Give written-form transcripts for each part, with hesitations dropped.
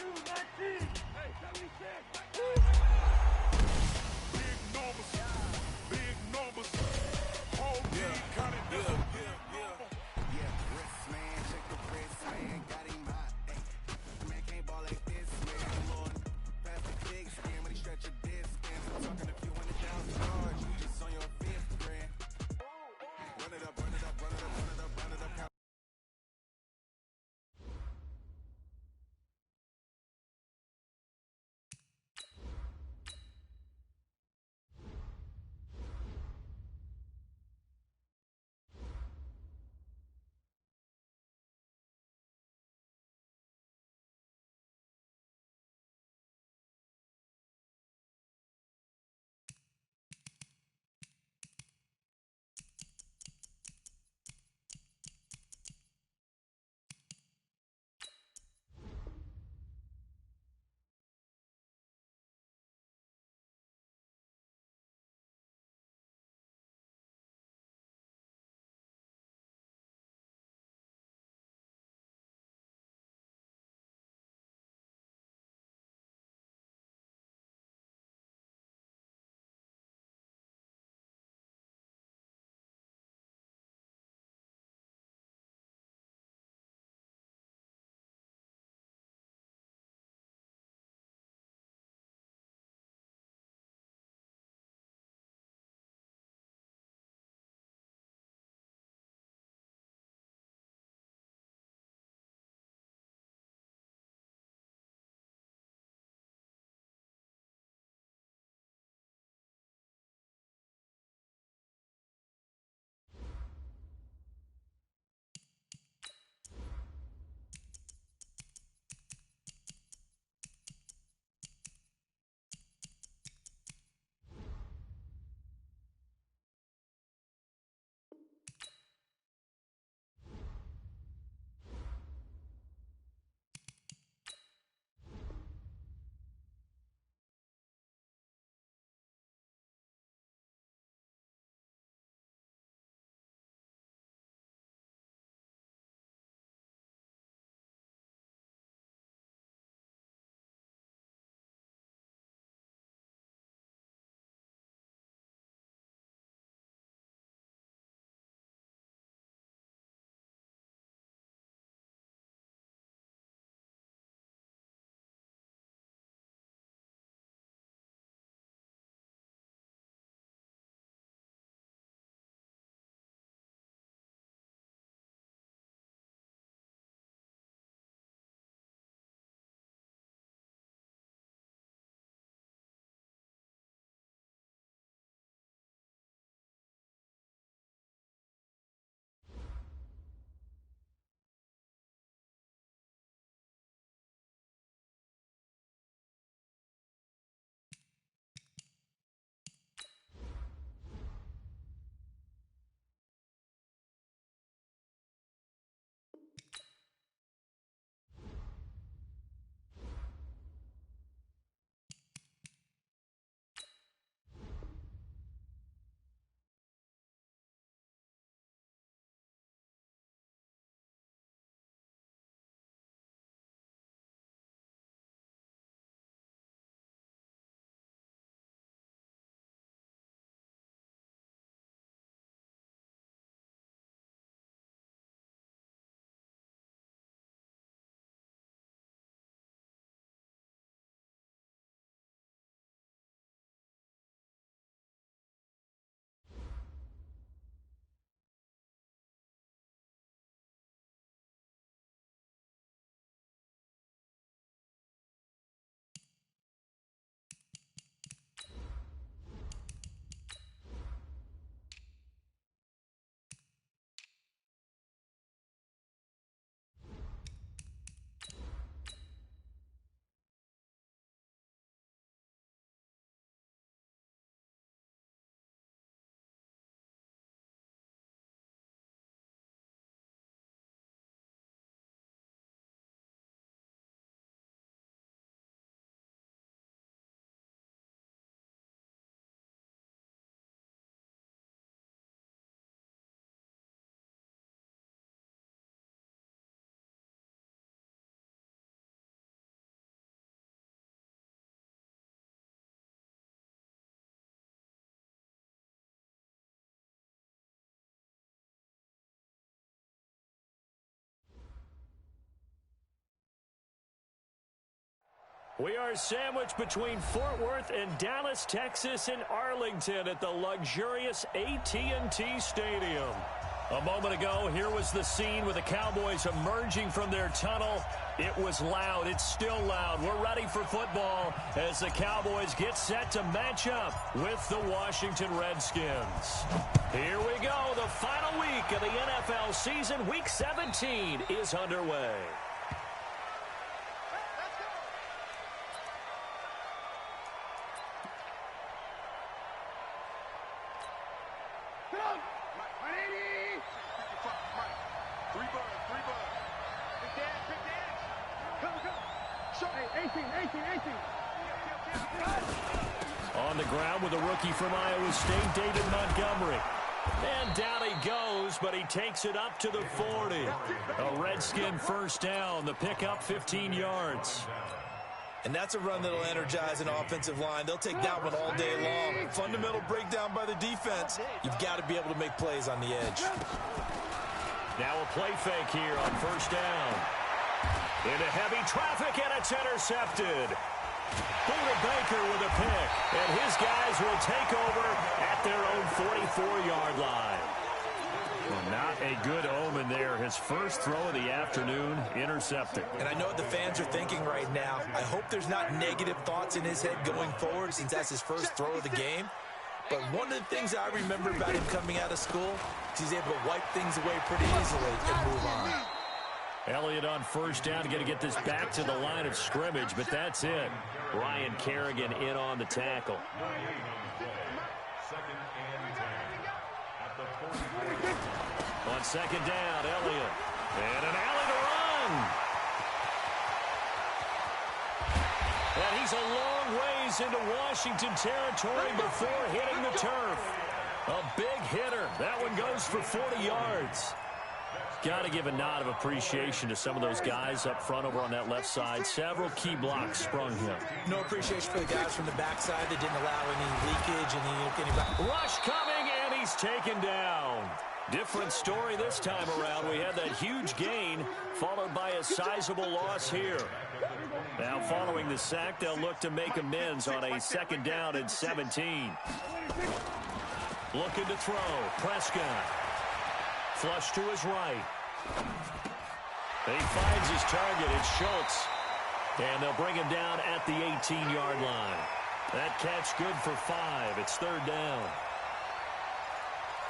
S1W17! Hey, 76! We are sandwiched between Fort Worth and Dallas, Texas, and Arlington at the luxurious AT&T Stadium. A moment ago, here was the scene with the Cowboys emerging from their tunnel. It was loud. It's still loud. We're ready for football as the Cowboys get set to match up with the Washington Redskins. Here we go. The final week of the NFL season. Week 17 is underway. On the ground with a rookie from Iowa State, David Montgomery. And down he goes, but he takes it up to the 40. A Redskin first down. The pickup 15 yards. And that's a run that'll energize an offensive line. They'll take that one all day long. Fundamental breakdown by the defense. You've got to be able to make plays on the edge. Now a play fake here on first down. Into heavy traffic, and it's intercepted. Buda Baker with a pick, and his guys will take over at their own 44-yard line. Well, not a good omen there. His first throw of the afternoon, intercepted. And I know what the fans are thinking right now. I hope there's not negative thoughts in his head going forward since that's his first throw of the game. But one of the things I remember about him coming out of school is he's able to wipe things away pretty easily and move on. Elliott on first down, going to get this back to the line of scrimmage, but that's it. Ryan Kerrigan in on the tackle. On second down, Elliott. And an alley to run. And he's a long ways into Washington territory before hitting the turf. A big hitter. That one goes for 40 yards. Got to give a nod of appreciation to some of those guys up front over on that left side. Several key blocks sprung him. No appreciation for the guys from the backside that didn't allow any leakage and any rush coming, and he's taken down. Different story this time around. We had that huge gain followed by a sizable loss here. Now following the sack, they'll look to make amends on a second down and 17. Looking to throw. Prescott. Flush to his right. He finds his target. It's Schultz. And they'll bring him down at the 18-yard line. That catch good for 5. It's third down.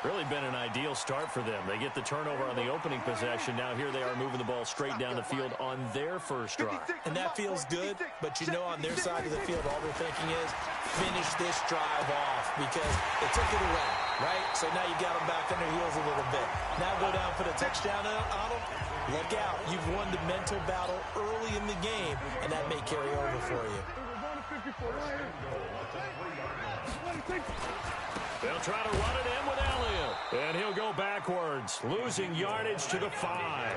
Really been an ideal start for them. They get the turnover on the opening possession. Now here they are moving the ball straight down the field on their first drive. And that feels good, but you know on their side of the field all they're thinking is finish this drive off because they took it away, right? So now you got them back on their heels a little bit. Now go down for the touchdown on them. Look out. You've won the mental battle early in the game, and that may carry over for you. They'll try to run it in with Elliott. And he'll go backwards, losing yardage to the 5.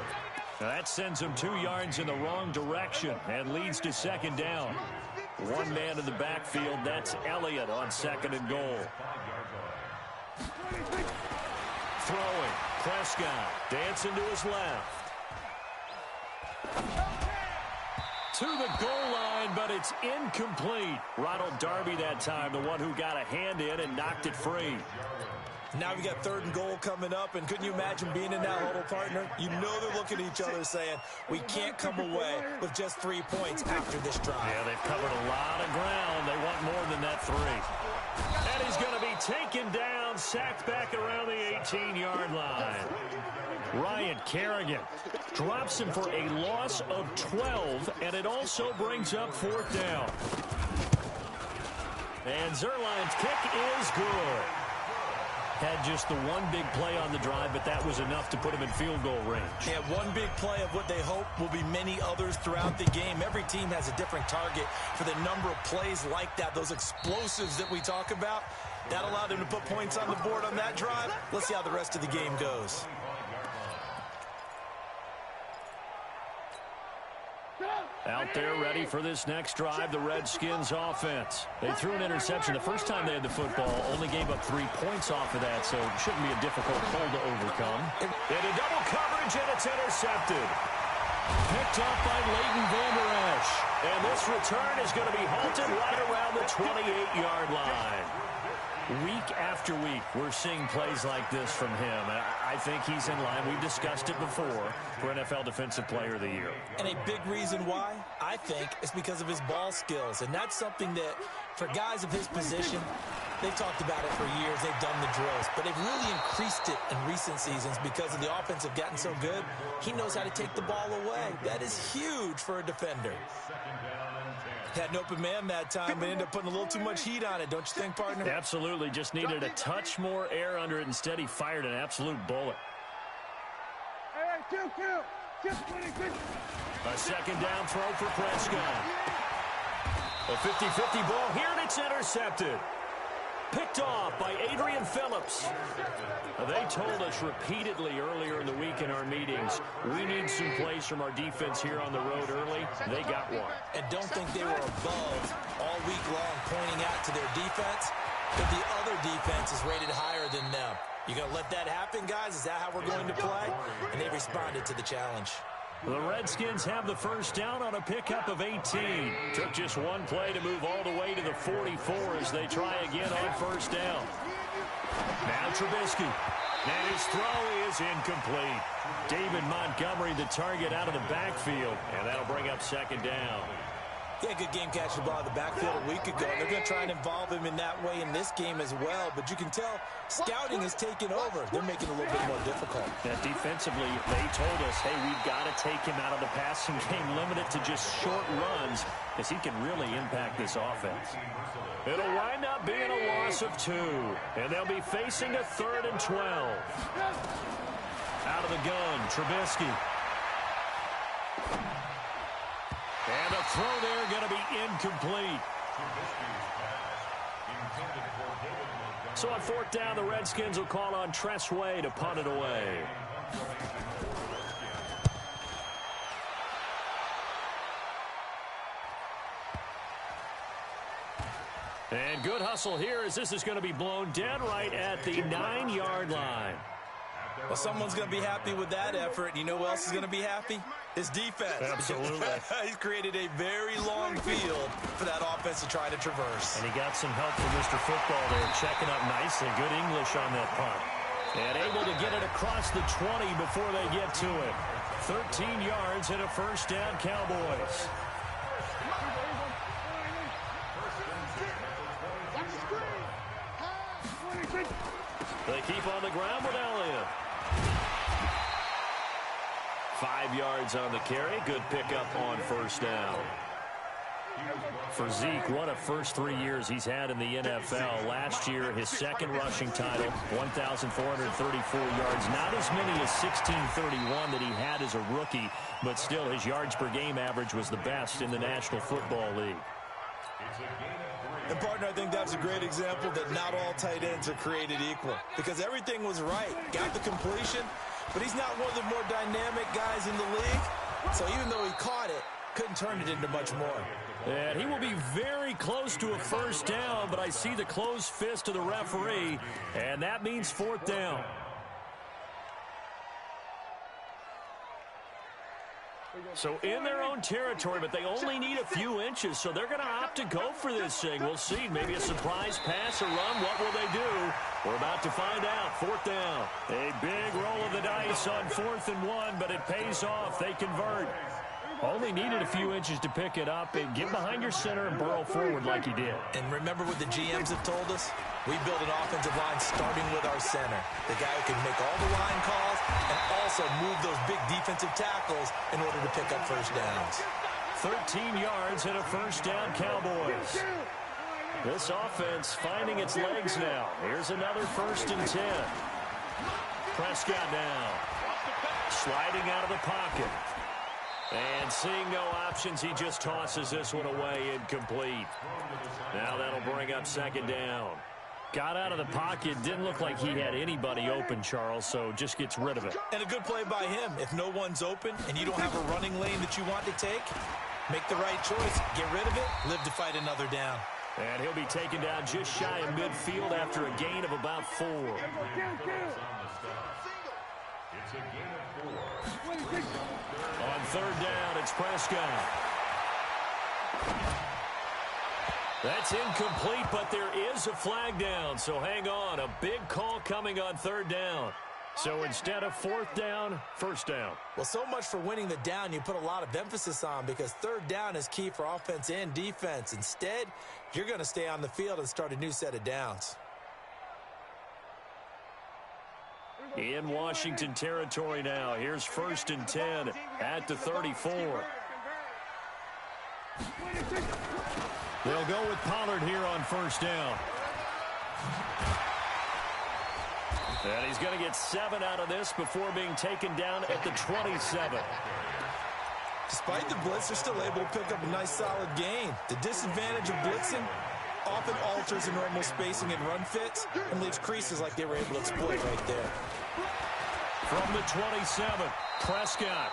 Now that sends him 2 yards in the wrong direction and leads to second down. One man in the backfield, that's Elliott on second and goal. Throwing, Prescott dancing to his left. To the goal line, but it's incomplete. Ronald Darby that time, the one who got a hand in and knocked it free. Now we got third and goal coming up, and couldn't you imagine being in that huddle, partner? You know they're looking at each other saying, we can't come away with just 3 points after this drive. Yeah, they've covered a lot of ground. They want more than that 3. And he's going to be taken down, sacked back around the 18-yard line. Ryan Kerrigan drops him for a loss of 12, and it also brings up fourth down. And Zerline's kick is good. Had just the one big play on the drive, but that was enough to put him in field goal range. Yeah, one big play of what they hope will be many others throughout the game. Every team has a different target for the number of plays like that, those explosives that we talk about. That allowed them to put points on the board on that drive. Let's see how the rest of the game goes. Out there ready for this next drive, the Redskins offense. They threw an interception the first time they had the football, only gave up 3 points off of that, so it shouldn't be a difficult hole to overcome. Into double coverage, and it's intercepted. Picked up by Leighton Vander Esch. And this This return is going to be halted right around the 28-yard line. Week after week, we're seeing plays like this from him. I think he's in line. We've discussed it before for NFL Defensive Player of the Year. And a big reason why, I think, is because of his ball skills. And that's something that, for guys of his position, they've talked about it for years. They've done the drills. But they've really increased it in recent seasons because of the offense have gotten so good. He knows how to take the ball away. That is huge for a defender. Had an open man that time, but ended up putting a little too much heat on it, don't you think, partner? Absolutely. Just needed a touch more air under it. Instead, he fired an absolute bullet. A second down throw for Prescott. A 50-50 ball here, and it's intercepted. Picked off by Adrian Phillips. They told us repeatedly earlier in the week in our meetings, we need some plays from our defense here on the road early. They got one. And don't think they were above all week long pointing out to their defense, but the other defense is rated higher than them. You going to let that happen, guys? Is that how we're going to play? And they responded to the challenge. The Redskins have the first down on a pickup of 18. Took just one play to move all the way to the 44 as they try again on first down. Now Trubisky. And his throw is incomplete. David Montgomery, the target, out of the backfield. And that'll bring up second down. Yeah, good game catching the ball in the backfield a week ago. They're going to try and involve him in that way in this game as well. But you can tell scouting has taken over. They're making it a little bit more difficult. Yeah, defensively, they told us, hey, we've got to take him out of the passing game, limit it to just short runs, because he can really impact this offense. It'll wind up being a loss of 2. And they'll be facing a 3rd and 12. Out of the gun, Trubisky. And a throw there going to be incomplete. So on 4th down, the Redskins will call on Tress Way to punt it away. And good hustle here as this is going to be blown dead right at the 9-yard line. Well, someone's going to be happy with that effort. You know who else is going to be happy? His defense. Absolutely. He's created a very long field for that offense to try to traverse. And he got some help from Mr. Football there, checking up nicely. Good English on that punt. And able to get it across the 20 before they get to it. 13 yards and a first down, Cowboys. They keep on the ground with Elliott. 5 yards on the carry. Good pickup on first down. For Zeke, what a first 3 years he's had in the NFL. Last year, his second rushing title, 1,434 yards. Not as many as 1,631 that he had as a rookie, but still his yards per game average was the best in the National Football League. And, partner, I think that's a great example that not all tight ends are created equal. Because everything was right. Got the completion, but he's not one of the more dynamic guys in the league. So even though he caught it, couldn't turn it into much more. And he will be very close to a first down, but I see the closed fist of the referee, and that means 4th down. So in their own territory, but they only need a few inches, so they're going to opt to go for this thing. We'll see. Maybe a surprise pass or run. What will they do? We're about to find out. 4th down. A big roll of the dice on 4th and 1, but it pays off. They convert. Only needed a few inches to pick it up and get behind your center and burrow forward like he did. And remember what the GMs have told us? We build an offensive line starting with our center. The guy who can make all the line calls and also move those big defensive tackles in order to pick up first downs. 13 yards and a first down, Cowboys. This offense finding its legs now. Here's another 1st and 10. Prescott now. Sliding out of the pocket. And seeing no options, he just tosses this one away, incomplete. Now that'll bring up 2nd down. Got out of the pocket, didn't look like he had anybody open, Charles, so just gets rid of it. And a good play by him. If no one's open and you don't have a running lane that you want to take, make the right choice. Get rid of it, live to fight another down. And he'll be taken down just shy of midfield after a gain of about 4. On 3rd down, it's Prescott. That's incomplete, but there is a flag down, so hang on. A big call coming on third down. So instead of fourth down, first down. Well, so much for winning the down you put a lot of emphasis on, because third down is key for offense and defense. Instead, you're going to stay on the field and start a new set of downs. In Washington territory now. Here's 1st and 10 at the 34. They'll go with Pollard here on first down. And he's going to get 7 out of this before being taken down at the 27. Despite the blitz, they're still able to pick up a nice solid gain. The disadvantage of blitzing often alters the normal spacing and run fits and leaves creases like they were able to exploit right there. From the 27, Prescott.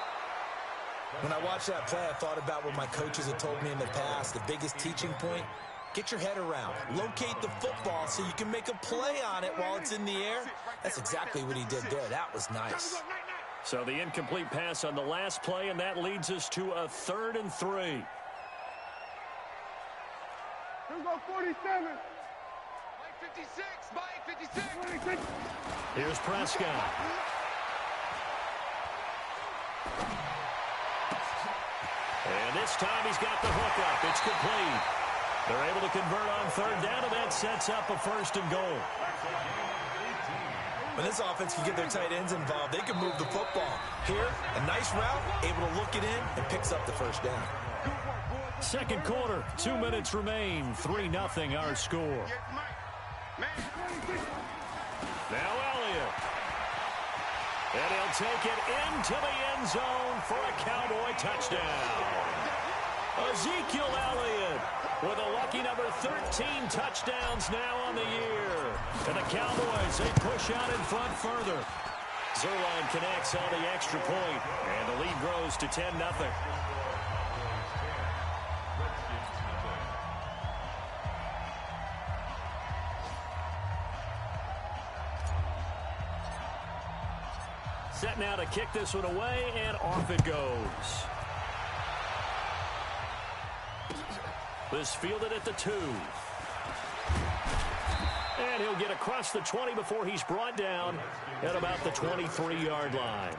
When I watched that play, I thought about what my coaches had told me in the past. The biggest teaching point: get your head around. Locate the football so you can make a play on it while it's in the air. That's exactly what he did there. That was nice. So the incomplete pass on the last play, and that leads us to a 3rd and 3. Here we go, 47. Mike 56, Mike 56. Here's Prescott. And this time he's got the hook up. It's complete. They're able to convert on third down, and that sets up a 1st and goal. When this offense can get their tight ends involved, they can move the football. Here, a nice route, able to look it in, and picks up the 1st down. Second quarter, 2 minutes remain. 3-0 our score. Now Elliott. And he'll take it into the end zone for a Cowboy touchdown. Ezekiel Elliott with a lucky number 13 touchdowns now on the year. And the Cowboys, they push out in front further. Zerline connects on the extra point, and the lead grows to 10-0. Set now to kick this one away, and off it goes. This fielded at the 2. And he'll get across the 20 before he's brought down at about the 23-yard line.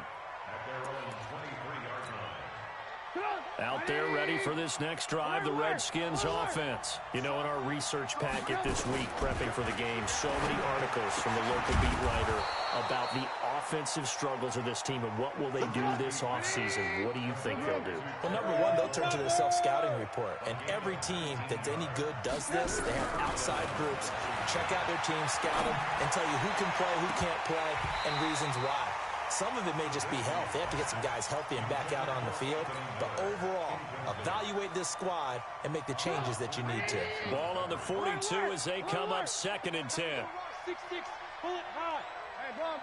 Out there ready for this next drive, the Redskins offense. You know, in our research packet this week, prepping for the game, so many articles from the local beat writer about the offensive struggles of this team and what will they do this offseason. What do you think they'll do? Well, number one, they'll turn to their self-scouting report. And every team that's any good does this. They have outside groups. Check out their team, scout them, and tell you who can play, who can't play, and reasons why. Some of it may just be health. They have to get some guys healthy and back out on the field. But overall, evaluate this squad and make the changes that you need to. Ball on the 42 as they come up 2nd and 10. 6-6, pull it high. Hey, ball.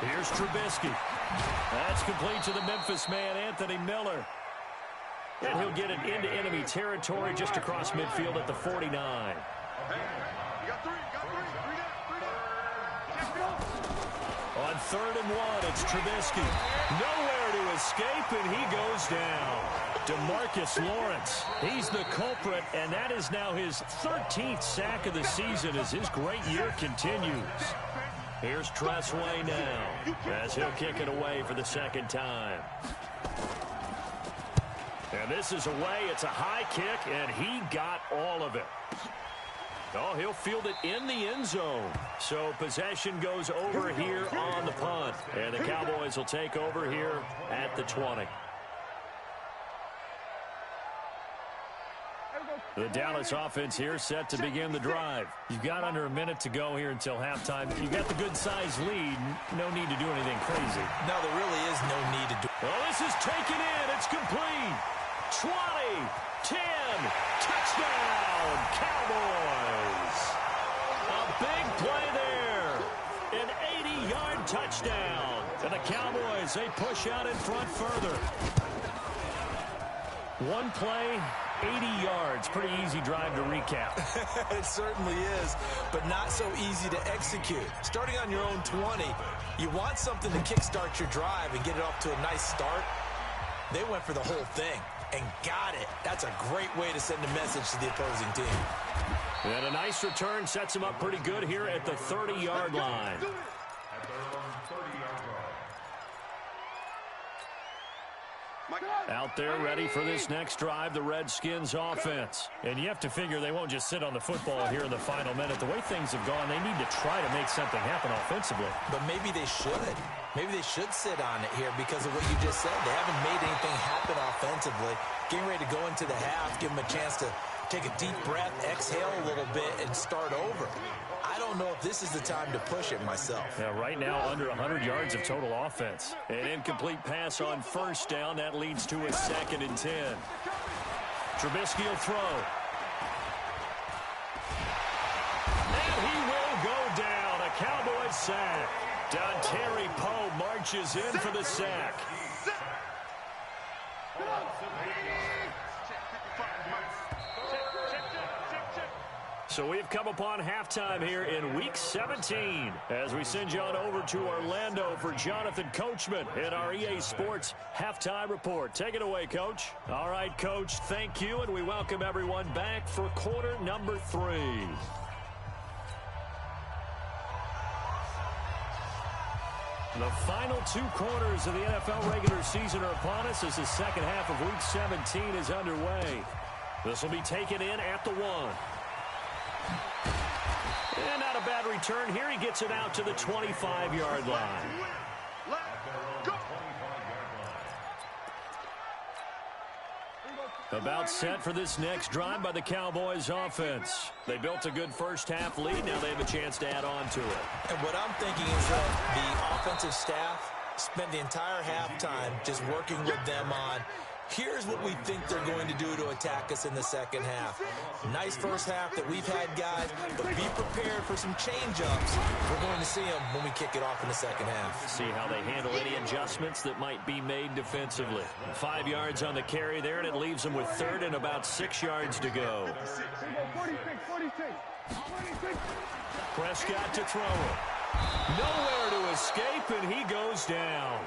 Here's Trubisky. That's complete to the Memphis man, Anthony Miller. And he'll get it into enemy territory just across midfield at the 49. Hey, you got 3, On 3rd and 1, it's Trubisky. Nowhere to escape, and he goes down. DeMarcus Lawrence, he's the culprit, and that is now his 13th sack of the season as his great year continues. Here's Tressway now as he'll kick it away for the 2nd time. And this is away. It's a high kick, and he got all of it. Oh, he'll field it in the end zone. So possession goes over here on the punt. And the Cowboys will take over here at the 20. The Dallas offense here set to begin the drive. You've got under a minute to go here until halftime. You've got the good-sized lead. No need to do anything crazy. No, there really is no need to do. Oh, this is taken in. It's complete. 20, 10, touchdown, Cowboys. A big play there. An 80-yard touchdown. And the Cowboys, they push out in front further. One play, 80 yards. Pretty easy drive to recap. It certainly is, but not so easy to execute. Starting on your own 20, you want something to kickstart your drive and get it off to a nice start. They went for the whole thing and got it. That's a great way to send a message to the opposing team. And a nice return sets him up pretty good here at the 30-yard line. Out there ready for this next drive, the Redskins offense. And you have to figure they won't just sit on the football here in the final minute. The way things have gone, they need to try to make something happen offensively. But maybe they should. Maybe they should sit on it here because of what you just said. They haven't made anything happen offensively. Getting ready to go into the half, give them a chance to take a deep breath, exhale a little bit, and start over. I don't know if this is the time to push it myself. Yeah, right now, under 100 yards of total offense. An incomplete pass on first down. That leads to a 2nd and 10. Trubisky will throw. And he will go down. A Cowboys sack. Dontari Poe marches in for the sack. So we've come upon halftime here in Week 17 as we send you on over to Orlando for Jonathan Coachman in our EA Sports Halftime Report. Take it away, Coach. All right, Coach, thank you, and we welcome everyone back for quarter number 3. The final 2 quarters of the NFL regular season are upon us as the second half of Week 17 is underway. This will be taken in at the 1. And not a bad return here. He gets it out to the 25-yard line. About set for this next drive by the Cowboys offense. They built a good first half lead. Now they have a chance to add on to it. And what I'm thinking is that the offensive staff spent the entire halftime just working with them on here's what we think they're going to do to attack us in the second half. Nice first half that we've had, guys, but be prepared for some change-ups. We're going to see them when we kick it off in the second half. See how they handle any adjustments that might be made defensively. 5 yards on the carry there, and it leaves them with 3rd and about 6 yards to go. Prescott to throw it. Nowhere to escape, and he goes down.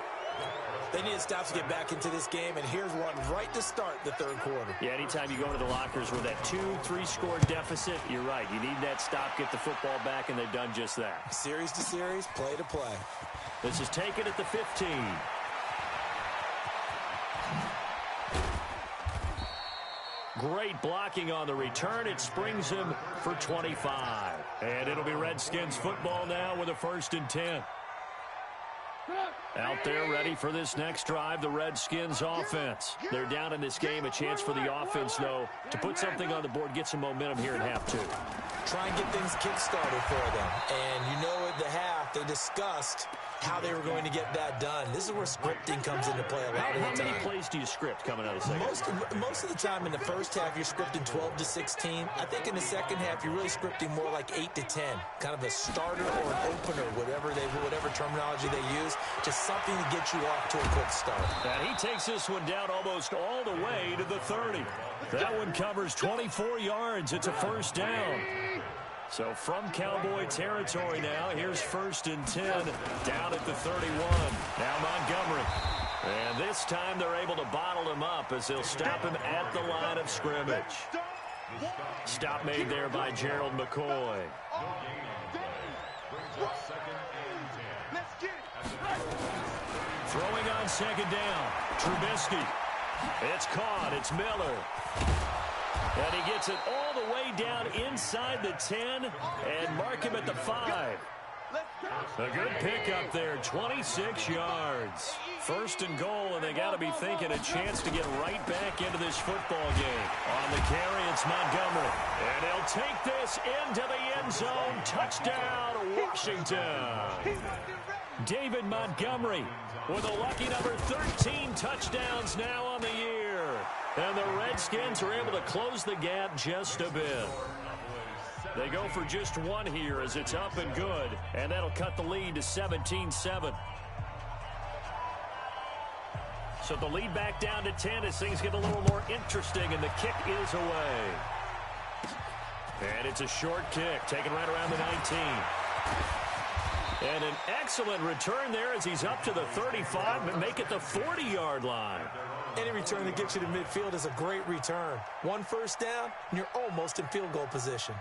They need to stop to get back into this game, and here's one right to start the third quarter. Yeah, anytime you go into the lockers with that 2-3 score deficit, you're right. You need that stop, get the football back, and they've done just that. Series to series, play to play. This is taken at the 15. Great blocking on the return. It springs him for 25. And it'll be Redskins football now with a 1st and 10. Out there ready for this next drive, the Redskins offense. They're down in this game. A chance for the offense, though, to put something on the board, get some momentum here in half 2. Try and get things kick-started for them. And you know at the half, they discussed how they were going to get that done. This is where scripting comes into play a lot of the time. How many plays do you script coming out of the second? Most of the time in the first half, you're scripting 12 to 16. I think in the second half, you're really scripting more like 8 to 10. Kind of a starter or an opener, whatever terminology they use. Just something to get you off to a quick start. And he takes this one down almost all the way to the 30. That one covers 24 yards. It's a 1st down. So from Cowboy territory now, here's 1st and 10 down at the 31. Now Montgomery. And this time they're able to bottle him up as they'll stop him at the line of scrimmage. Stop made there by Gerald McCoy. Throwing on 2nd down. Trubisky. It's caught. It's Miller. And he gets it all the way down inside the 10 and mark him at the 5. A good pickup there, 26 yards. 1st and goal, and they got to be thinking a chance to get right back into this football game. On the carry, it's Montgomery. And he'll take this into the end zone. Touchdown, Washington. David Montgomery with a lucky number 13 touchdowns now on the year. And the Redskins are able to close the gap just a bit. They go for just one here as it's up and good. And that'll cut the lead to 17-7. So the lead back down to 10 as things get a little more interesting. And the kick is away. And it's a short kick taken right around the 19. And an excellent return there as he's up to the 35, but make it the 40-yard line. Any return that gets you to midfield is a great return. One first down, and you're almost in field goal position.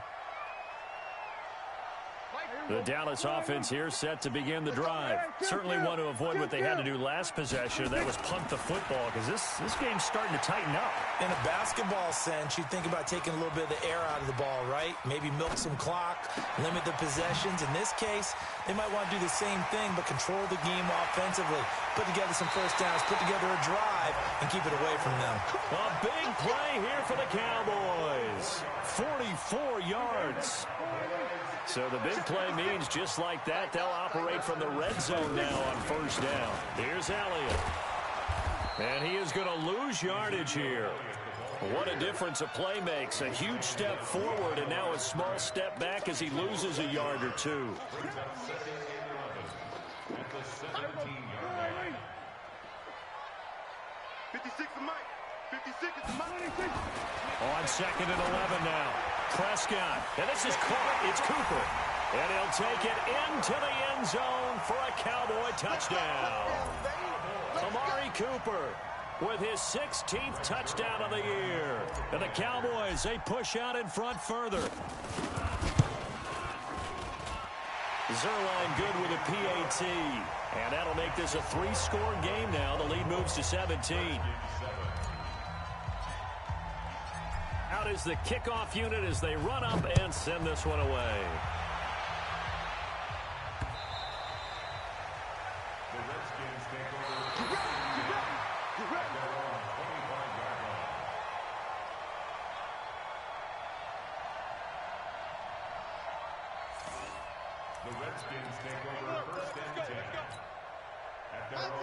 The Dallas offense here set to begin the drive. Certainly want to avoid what they had to do last possession. That was punt the football, because this game's starting to tighten up. In a basketball sense, you think about taking a little bit of the air out of the ball, right? Maybe milk some clock, limit the possessions. In this case, they might want to do the same thing, but control the game offensively. Put together some first downs, put together a drive, and keep it away from them. A big play here for the Cowboys. 44 yards. So the big play means just like that, they'll operate from the red zone now on first down. Here's Elliott. And he is going to lose yardage here. What a difference a play makes. A huge step forward and now a small step back as he loses a yard or two. 56 is Mike. 56 is Mike. On second and 11 now. Prescott. And this is caught. It's Cooper. And he'll take it into the end zone for a Cowboy touchdown. Amari Cooper with his 16th touchdown of the year. And the Cowboys, they push out in front further. Zerline good with a PAT. And that'll make this a 3-score game now. The lead moves to 17. Out is the kickoff unit as they run up and send this one away.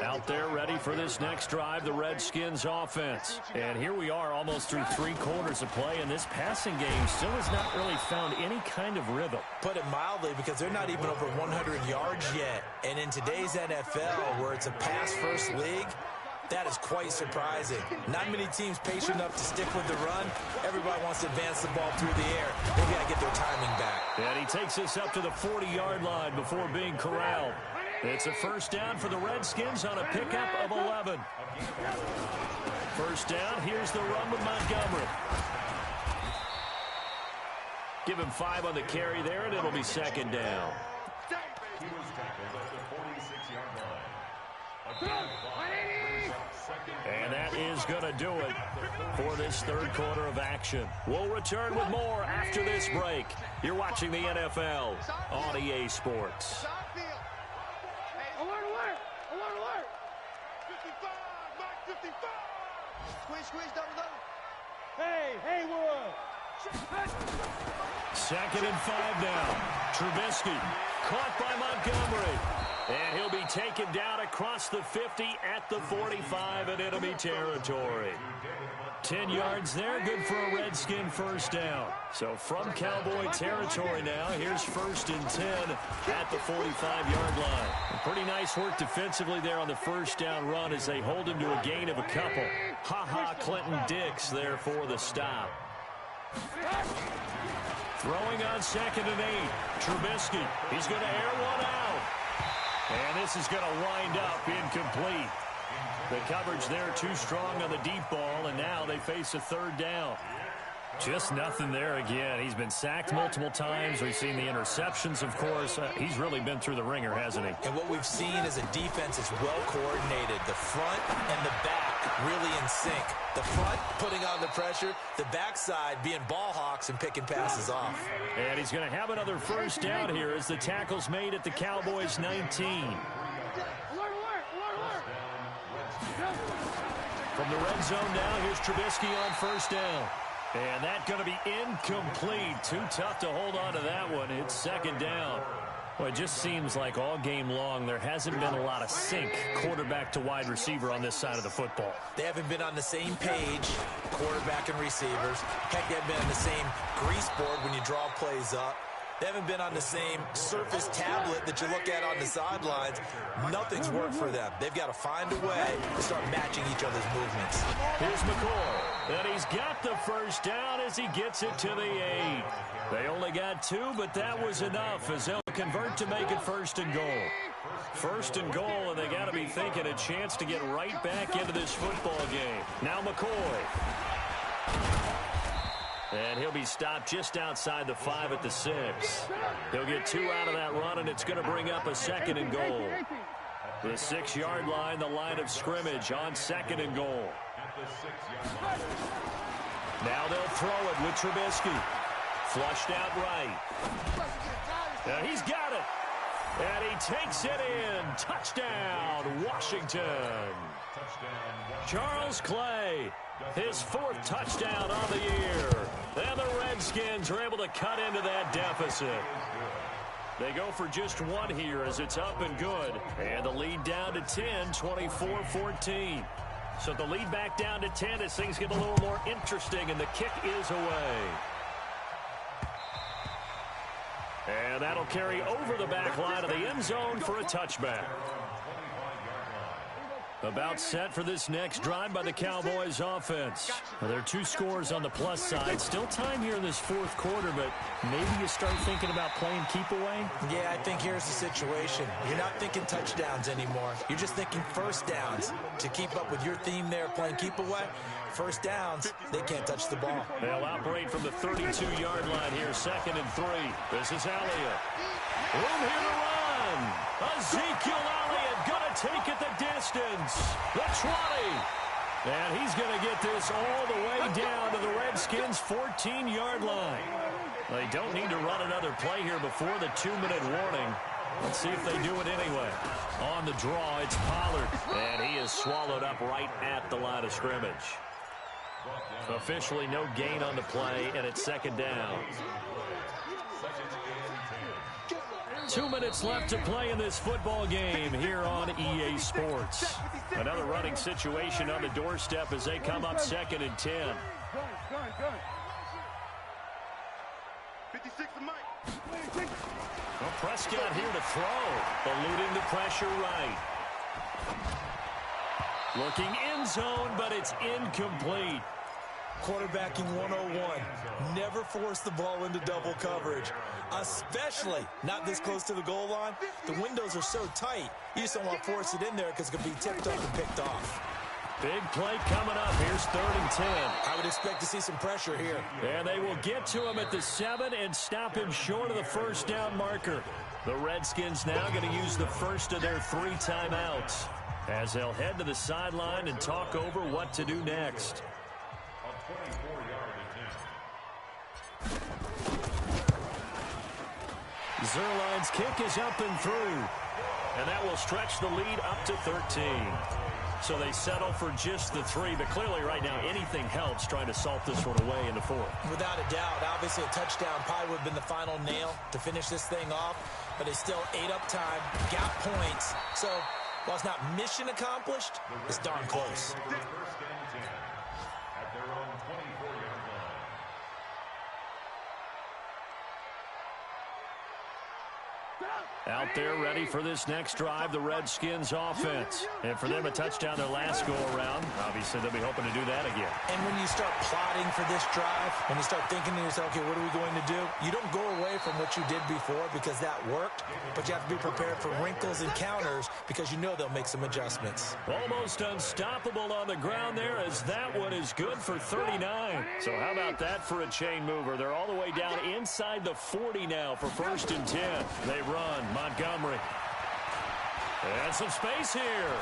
Out there ready for this next drive, the Redskins offense. And here we are almost through 3 quarters of play, and this passing game still has not really found any kind of rhythm. Put it mildly, because they're not even over 100 yards yet. And in today's NFL, where it's a pass-first league, that is quite surprising. Not many teams patient enough to stick with the run. Everybody wants to advance the ball through the air. They've got to get their timing back. And he takes us up to the 40-yard line before being corralled. It's a first down for the Redskins on a pickup of 11. First down, here's the run with Montgomery. Give him 5 on the carry there, and it'll be second down. And that is going to do it for this third quarter of action. We'll return with more after this break. You're watching the NFL on EA Sports. Squeeze, double. Hey, Haywood. Second and 5 now. Trubisky caught by Montgomery. And he'll be taken down across the 50 at the 45 in enemy territory. 10 yards there, good for a Redskin first down. So from Cowboy territory now, here's first and 10 at the 45-yard line. Pretty nice work defensively there on the first down run as they hold him to a gain of a couple. Clinton Dix there for the stop. Throwing on second and 8. Trubisky, he's going to air one out. And this is going to wind up incomplete. The coverage there too strong on the deep ball, and now they face a third down. Just nothing there again. He's been sacked multiple times. We've seen the interceptions, of course. He's really been through the ringer, hasn't he? And what we've seen is a defense that's well coordinated. The front and the back really in sync. The front putting on the pressure, the backside being ball hawks and picking passes off. And he's going to have another first down here as the tackle's made at the Cowboys 19. From the red zone now, here's Trubisky on first down. And that's going to be incomplete. Too tough to hold on to that one. It's second down. Well, it just seems like all game long there hasn't been a lot of sync quarterback to wide receiver on this side of the football. They haven't been on the same page, quarterback and receivers. Heck, they haven't been on the same grease board when you draw plays up. They haven't been on the same surface tablet that you look at on the sidelines. Nothing's worked for them. They've got to find a way to start matching each other's movements. Here's McCoy. And he's got the first down as he gets it to the 8. They only got 2, but that was enough as they'll convert to make it first and goal. First and goal, and they got to be thinking a chance to get right back into this football game. Now McCoy. And he'll be stopped just outside the 5 at the 6. He'll get 2 out of that run, and it's going to bring up a second and goal. The 6-yard line, the line of scrimmage on second and goal. Now they'll throw it with Trubisky. Flushed out right. And he's got it. And he takes it in. Touchdown, Washington. Charles Clay, his 4th touchdown on the year. And the Redskins are able to cut into that deficit. They go for just 1 here as it's up and good. And the lead down to 10, 24-14. So the lead back down to 10 as things get a little more interesting, and the kick is away. And that'll carry over the back line of the end zone for a touchback. About set for this next drive by the Cowboys offense. Well, there are 2 scores on the plus side. Still time here in this 4th quarter, but maybe you start thinking about playing keep away? Yeah, I think here's the situation. You're not thinking touchdowns anymore. You're just thinking first downs. To keep up with your theme there, playing keep away, first downs, they can't touch the ball. They'll operate from the 32-yard line here, 2nd and 3. This is Elliott. Room here to run. Ezekiel Elliott going to take it the distance. The 20. And he's going to get this all the way down to the Redskins' 14-yard line. They don't need to run another play here before the 2-minute warning. Let's see if they do it anyway. On the draw, it's Pollard. And he is swallowed up right at the line of scrimmage. Officially no gain on the play, and it's 2nd down. 2 minutes left to play in this football game here on EA Sports. Another running situation on the doorstep as they come up 2nd and 10. 56 to Mike. Well, Prescott here to throw. Eluding the pressure right. Looking end zone, but it's incomplete. Quarterbacking 101. Never force the ball into double coverage, especially not this close to the goal line. The windows are so tight, you just don't want to force it in there because it could be tipped up and picked off. Big play coming up. Here's 3rd and 10. I would expect to see some pressure here. And they will get to him at the 7 and stop him short of the first down marker. The Redskins now going to use the first of their 3 timeouts as they'll head to the sideline and talk over what to do next. Zerline's kick is up and through. And that will stretch the lead up to 13. So they settle for just the 3. But clearly right now anything helps trying to salt this one away in the 4th. Without a doubt. Obviously a touchdown probably would have been the final nail to finish this thing off. But they still ate up time, got points. So while it's not mission accomplished, it's darn close. Out there ready for this next drive, the Redskins offense. And for them, a touchdown their last go-around. Obviously, they'll be hoping to do that again. And when you start plotting for this drive, when you start thinking to yourself, okay, what are we going to do? You don't go away from what you did before because that worked, but you have to be prepared for wrinkles and counters because you know they'll make some adjustments. Almost unstoppable on the ground there as that one is good for 39. So how about that for a chain mover? They're all the way down inside the 40 now for 1st and 10. They run. Montgomery. And some space here.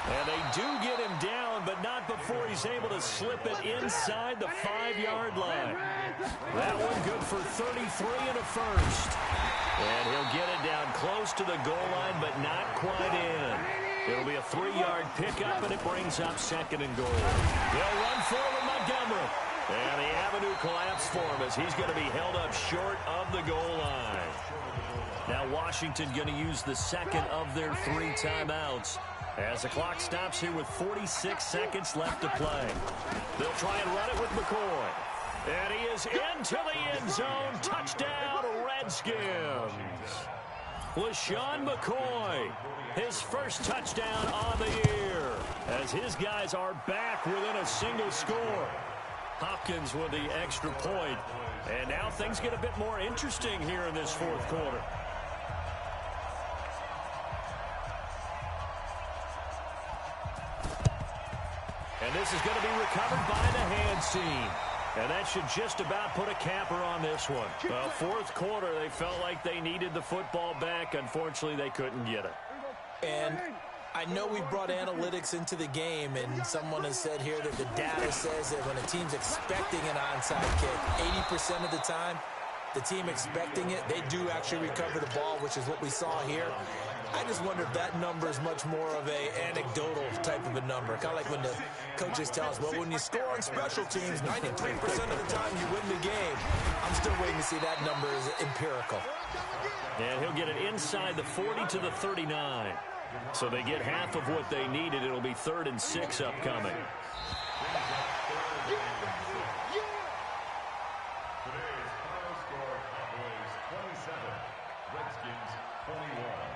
And they do get him down, but not before he's able to slip it inside the 5-yard line. That one good for 33 and a first. And he'll get it down close to the goal line, but not quite in. It'll be a 3-yard pickup, and it brings up 2nd and goal. They'll run forward Montgomery. And the avenue collapsed for him as he's going to be held up short of the goal line. Now Washington going to use the 2nd of their 3 timeouts as the clock stops here with 46 seconds left to play. They'll try and run it with McCoy. And he is into the end zone. Touchdown, Redskins. LaShawn McCoy, his first touchdown on the year as his guys are back within a single score. Hopkins with the extra point. And now things get a bit more interesting here in this 4th quarter. And this is going to be recovered by the hands team. And that should just about put a capper on this one. Well, fourth quarter, they felt like they needed the football back. Unfortunately, they couldn't get it. And I know we brought analytics into the game, and someone has said here that the data says that when a team's expecting an onside kick, 80% of the time, the team expecting it, they do actually recover the ball, which is what we saw here. I just wonder if that number is much more of a anecdotal type of a number. Kind of like when the coaches tell us, well, when you score on special teams, 93% of the time you win the game. I'm still waiting to see that number is empirical. And he'll get it inside the 40 to the 39. So they get half of what they needed. It'll be 3rd and 6 upcoming. Today's final score, Cowboys 27, Redskins 21.